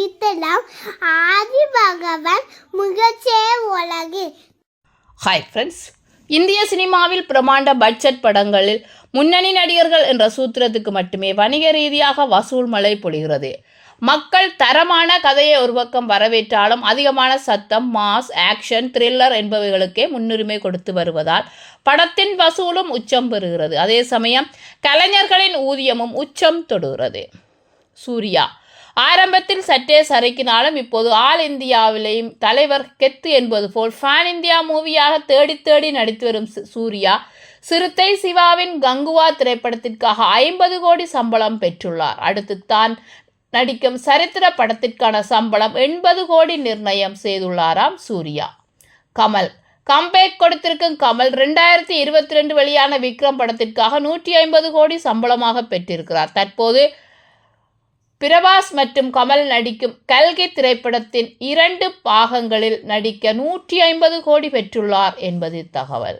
விழித்தெல்லாம் ஆதி பகவன் முகச்சே உலகு. Hi friends, இந்திய சினிமாவில் பிரமாண்ட பட்ஜெட் படங்களில் முன்னணி நடிகர்கள் என்ற சூத்திரத்துக்கு மட்டுமே வணிக ரீதியாக வசூல் மழை பொழிகிறது. மக்கள் தரமான கதையை ஒரு பக்கம் வரவேற்றாலும் அதிகமான சத்தம், மாஸ், ஆக்ஷன், த்ரில்லர் என்பவைகளுக்கே முன்னுரிமை கொடுத்து வருவதால் படத்தின் வசூலும் உச்சம் பெறுகிறது. அதே சமயம் கலைஞர்களின் ஊதியமும் உச்சம் தொடுகிறது. சூர்யா ஆரம்பத்தில் சற்றே சறுக்கினாலும் இப்போது ஆல் இந்தியாவிலேயும் தலைவர் கெத்து என்பது போல் ஃபேன் இந்தியா மூவியாக தேடி தேடி நடித்து வரும் சூர்யா சிறுத்தை சிவாவின் கங்குவா திரைப்படத்திற்காக 50 கோடி சம்பளம் பெற்றுள்ளார். அடுத்து தான் நடிக்கும் சரித்திர படத்திற்கான சம்பளம் 80 கோடி நிர்ணயம் செய்துள்ளாராம் சூர்யா. கமல் கம்பேக் கொடுத்திருக்கும் கமல் 2022 வெளியான விக்ரம் படத்திற்காக 150 கோடி சம்பளமாக பெற்றிருக்கிறார். தற்போது பிரபாஸ் மற்றும் கமல் நடிக்கும் கல்கி திரைப்படத்தின் 2 பாகங்களில் நடிக்க 150 கோடி பெற்றுள்ளார் என்பது தகவல்.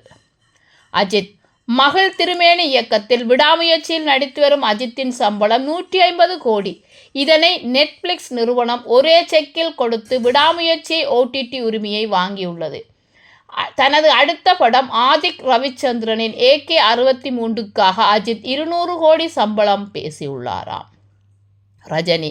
அஜித் மகள் திருமேனி இயக்கத்தில் விடாமுயற்சியில் நடித்து வரும் அஜித்தின் சம்பளம் 150 கோடி. இதனை நெட்ஃபிளிக்ஸ் நிறுவனம் ஒரே செக்கில் கொடுத்து விடாமுயற்சியை OTT உரிமையை வாங்கியுள்ளது. தனது அடுத்த படம் ஆதிக் ரவிச்சந்திரனின் AK-63க்காக அஜித் 200 கோடி சம்பளம் பேசியுள்ளாராம். ரஜினி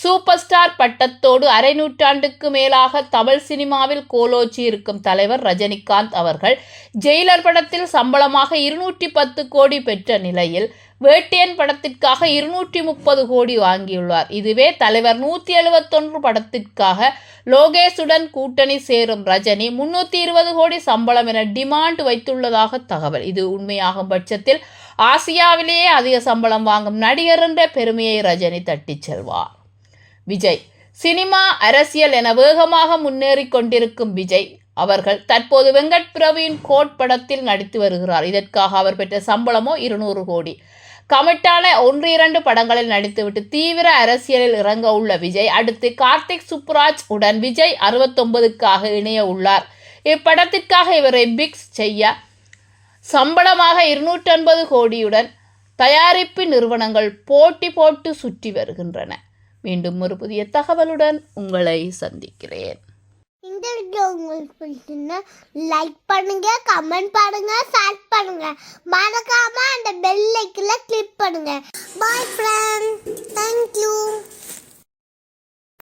சூப்பர் ஸ்டார் பட்டத்தோடு அரை நூற்றாண்டுக்கு மேலாக தமிழ் சினிமாவில் கோலோச்சி இருக்கும் தலைவர் ரஜினிகாந்த் அவர்கள் ஜெயிலர் படத்தில் சம்பளமாக 210 கோடி பெற்ற நிலையில் வேட்டையன் படத்திற்காக 230 கோடி வாங்கியுள்ளார். இதுவே தலைவர் 171 படத்திற்காக லோகேஷுடன் கூட்டணி சேரும் ரஜினி 320 கோடி சம்பளம் என டிமாண்ட் வைத்துள்ளதாக தகவல். இது உண்மையாகும் பட்சத்தில் ஆசியாவிலேயே அதிக சம்பளம் வாங்கும் நடிகர் என்ற பெருமையை ரஜினி தட்டிச் செல்வார். விஜய் சினிமா, அரசியல் என வேகமாக முன்னேறி கொண்டிருக்கும் விஜய் அவர்கள் தற்போது வெங்கட் பிரபுவின் கோட் படத்தில் நடித்து வருகிறார். இதற்காக அவர் பெற்ற சம்பளமோ 200 கோடி. கமிட்டான 1-2 படங்களில் நடித்துவிட்டு தீவிர அரசியலில் இறங்க உள்ள விஜய் அடுத்து கார்த்திக் சுப்புராஜ் உடன் விஜய் 69க்காக இணைய உள்ளார். இப்படத்திற்காக இவரை பிக்ஸ் செய்ய சம்பளமாக 250 கோடியுடன் தயாரிப்பு நிறுவனங்கள் போட்டி போட்டு சுற்றி வருகின்றன. மீண்டும் ஒரு புதிய தகவலுடன் உங்களை சந்திக்கிறேன். இந்த வீடியோ உங்களுக்கு பிடிச்சிருந்தா லைக் பண்ணுங்க, கமெண்ட் பண்ணுங்க, ஷேர் பண்ணுங்க. மறக்காம அந்த பெல் ஐக்கனை கிளிக் பண்ணுங்க. Bye friends, thank you.